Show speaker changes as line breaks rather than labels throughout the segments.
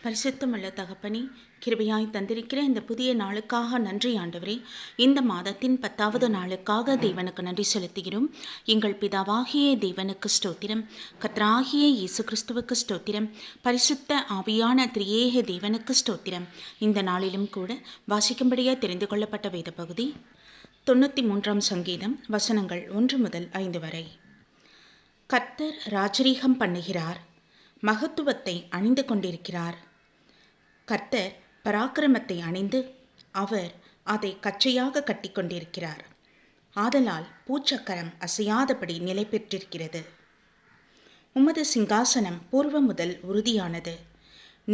பரிசுத்தமுள்ள தகப்பனே, கிருபையாய் தந்திருக்கிற இந்த புதிய நாளுக்காக நன்றி ஆண்டவரே. இந்த மாதத்தின் 10வது நாளுக்காக தேவனுக்கு நன்றி செலுத்துகிறோம். எங்கள் பிதாவாகிய தேவனுக்கு ஸ்தோத்திரம், கர்த்தராகிய இயேசு கிறிஸ்துவுக்கு ஸ்தோத்திரம், பரிசுத்த ஆவியான திரியேக தேவனுக்கு ஸ்தோத்திரம். இந்த நாளிலும் கூட வாசிக்கும்படியாக தெரிந்து கொள்ளப்பட்ட வேத பகுதி 93ஆம் சங்கீதம், வசனங்கள் 1 முதல் 5 வரை. கர்த்தர் ராஜரீகம் பண்ணுகிறார், மகத்துவத்தை அணிந்து கொண்டிருக்கிறார். கர்த்தர் பராக்கிரமத்தை அணிந்து அவர் அதை கச்சையாக கட்டி கொண்டிருக்கிறார். ஆதலால் பூச்சக்கரம் அசையாதபடி நிலை பெற்றிருக்கிறது. உமது சிங்காசனம் பூர்வ முதல் உறுதியானது.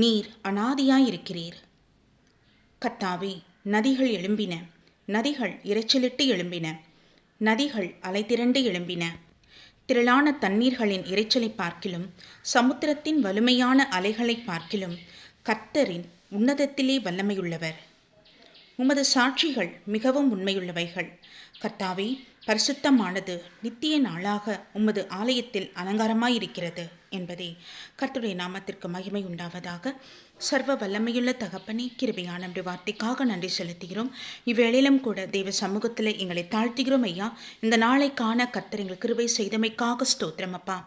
நீர் அனாதியாயிருக்கிறீர். கர்த்தாவே, நதிகள் எழும்பின, நதிகள் இரைச்சலிட்டு எழும்பின, நதிகள் அலைதிரண்டு எழும்பின. திரளான தண்ணீர்களின் இரைச்சலை பார்க்கிலும் சமுத்திரத்தின் வலிமையான அலைகளை பார்க்கிலும் கர்த்தரின் உன்னதத்திலே வல்லமையுள்ளவர். உமது சாட்சிகள் மிகவும் உண்மையுள்ளவைகள். கர்த்தாவே, பரிசுத்தமானது நித்திய நாளாக உமது ஆலயத்தில் அலங்காரமாயிருக்கிறது என்பதே. கர்த்தருடைய நாமத்திற்கு மகிமை உண்டாவதாக. சர்வ வல்லமையுள்ள தகப்பனே, கிருபையான நம்முடைய வார்த்தைக்காக நன்றி செலுத்துகிறோம். இவ்வேளையிலும் கூட தேவ சமூகத்தில் எங்களை தாழ்த்துகிறோம் ஐயா. இந்த நாளை காண கர்த்தர் எங்கள் கிருபை செய்தமைக்காக ஸ்தோத்திரம் அப்பா.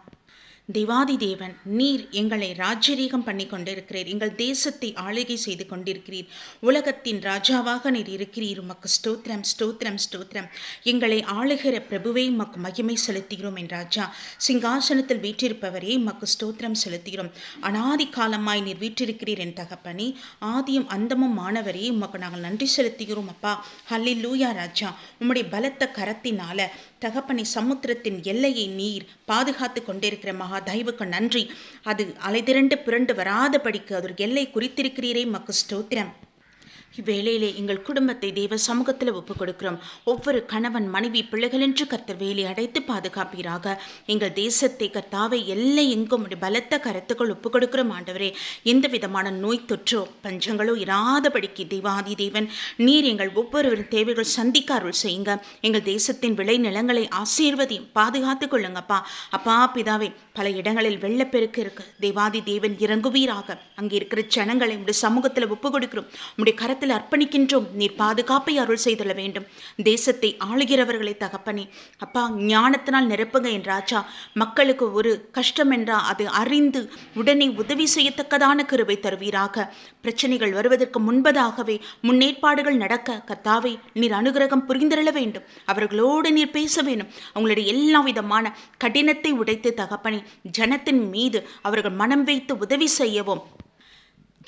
தேவாதி தேவன், நீர் எங்களை ராஜரீகம் பண்ணி கொண்டிருக்கிறீர். எங்கள் தேசத்தை ஆளுகை செய்து கொண்டிருக்கிறீர். உலகத்தின் ராஜாவாக நீர் இருக்கிறீர். உமக்கு ஸ்தோத்திரம், ஸ்தோத்திரம், ஸ்தோத்திரம். எங்களை ஆளுகிற பிரபுவை உமக்கு மகிமை செலுத்துகிறோம் என் ராஜா. சிங்காசனத்தில் வீற்றிருப்பவரே உமக்கு ஸ்தோத்திரம் செலுத்துகிறோம். அனாதி காலமாய் நீர் வீற்றிருக்கிறீர் என் தகப்பனே. ஆதியும் அந்தமும் மாணவரே உமக்கு நாங்கள் நன்றி செலுத்துகிறோம் அப்பா. ஹல்லேலூயா ராஜா. உம்முடைய பலத்த கரத்தினால தகப்பனை சமுத்திரத்தின் எல்லையை நீர் பாதுகாத்து கொண்டிருக்கிற மகா தயவுக்கு நன்றி. அது அலைதிரண்டு புரண்டு வராதபடிக்கு அதற்கு எல்லை குறித்திருக்கிறீரே உமக்கு ஸ்தோத்திரம். இவ்வேளையிலே எங்கள் குடும்பத்தை தேவ சமூகத்தில் ஒப்புக் கொடுக்கிறோம். ஒவ்வொரு கணவன் மனைவி பிள்ளைகள் என்று கர்த்தர் வேலி அடைத்து பாதுகாப்பீராக. எங்கள் தேசத்தை கர்த்தாவை எல்லை எங்கும் பலத்த கருத்துக்கள் ஒப்புக் கொடுக்கிறோம் ஆண்டவரே. எந்த விதமான நோய் தொற்றோ பஞ்சங்களோ இராதபடிக்கு தேவாதி தேவன் நீர் எங்கள் ஒவ்வொருவரின் தேவைகள் சந்திக்க அருள் செய்யுங்க. எங்கள் தேசத்தின் விளை நிலங்களை ஆசீர்வதியும் பாதுகாத்துக் கொள்ளுங்கப்பா. அப்பா பிதாவே, பல இடங்களில் வெள்ளப்பெருக்கு இருக்கு. தேவாதி தேவன் இறங்குவீராக. அங்கே இருக்கிற ஜனங்களை உடைய சமூகத்தில் ஒப்புக் கொடுக்கிறோம். உடைய கரத்தில் அர்ப்பணிக்கின்றோம். நீர் பாதுகாப்பை அருள் செய்துள்ள வேண்டும். தேசத்தை ஆளுகிறவர்களை தகப்பனே அப்பா ஞானத்தினால் நிரப்புங்க என் ராஜா. மக்களுக்கு ஒரு கஷ்டம் என்றால் அது அறிந்து உடனே உதவி செய்யத்தக்கதான கிருபை தருவீராக. பிரச்சனைகள் வருவதற்கு முன்பதாகவே முன்னேற்பாடுகள் நடக்க கர்த்தாவே நீர் அனுகிரகம் புரிந்திரள வேண்டும். அவர்களோடு நீர் பேச வேண்டும். அவங்களுடைய எல்லா விதமான கடினத்தை உடைத்து தகப்பனே ஜனத்தின் மீது அவர்கள் மனம் வைத்து உதவி செய்யவும்,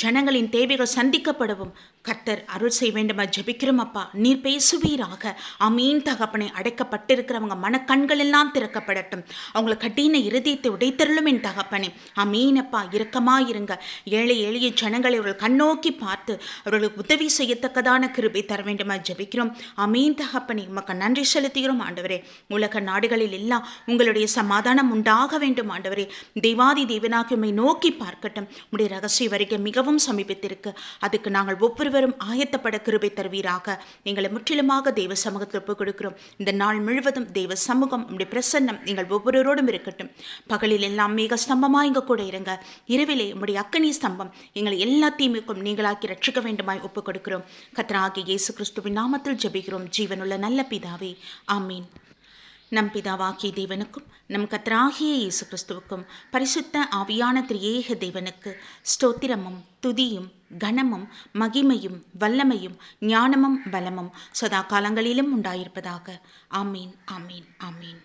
ஜனங்களின் தேவைகள் சந்திக்கப்படவும் கர்த்தர் அருள் செய்ய வேண்டுமா ஜெபிக்கிறோம் அப்பா. நீர் பேசுவீராக. அமீன் தகப்பனை. அடைக்கப்பட்டிருக்கிறவங்க மனக்கண்கள் எல்லாம் திறக்கப்படட்டும். அவங்களை கடின இருதயத்தை உடைத்தருளும் என் தகப்பனே. அமீன் அப்பா. இரக்கமாயிருங்க. ஏழை எளிய ஜனங்களை அவர்கள் கண்ணோக்கி பார்த்து அவர்களுக்கு உதவி செய்யத்தக்கதான கிருபை தர வேண்டுமா ஜெபிக்கிறோம். அமீன் தகப்பனே. உமக்கு நன்றி செலுத்துகிறோம் ஆண்டவரே. உலக நாடுகளில் எல்லாம் உங்களுடைய சமாதானம் உண்டாக வேண்டும் ஆண்டவரே. தேவாதி தேவனாக உம்மை நோக்கி பார்க்கட்டும். உடைய ரகசிய வருகை மிகவும் சமீபத்திற்கு. அதுக்கு நாங்கள் ஒவ்வொருவரும் ஆயத்தப்பட கிருபை தருவீராக. எங்களை முற்றிலுமாக தெய்வ சமூகத்தில் ஒப்புக் கொடுக்கிறோம். இந்த நாள் முழுவதும் தெய்வ சமூகம் உடைய பிரசன்னம் எங்கள் ஒவ்வொருவரோடும் இருக்கட்டும். பகலில் எல்லாம் மேக ஸ்தம்பமாய் எங்க கூட இருங்க. இரவிலே உடைய அக்கனி ஸ்தம்பம் எங்களை எல்லா தீமைக்கும் நீங்களாக்கி ரட்சிக்க வேண்டுமாய் ஒப்புக் கொடுக்கிறோம். கர்த்தராகிய இயேசு கிறிஸ்துவின் நாமத்தில் ஜெபிக்கிறோம் ஜீவனுள்ள நல்ல பிதாவே. ஆமீன். நம் பிதாவாகிய தேவனுக்கும் நம் கர்த்தராகிய இயேசு கிறிஸ்துவுக்கும் பரிசுத்த ஆவியான திரியேக தேவனுக்கு ஸ்தோத்திரமும் துதியும் கனமும் மகிமையும் வல்லமையும் ஞானமும் பலமும் சதா காலங்களிலும் உண்டாயிருப்பதாக. ஆமீன், ஆமீன், ஆமீன்.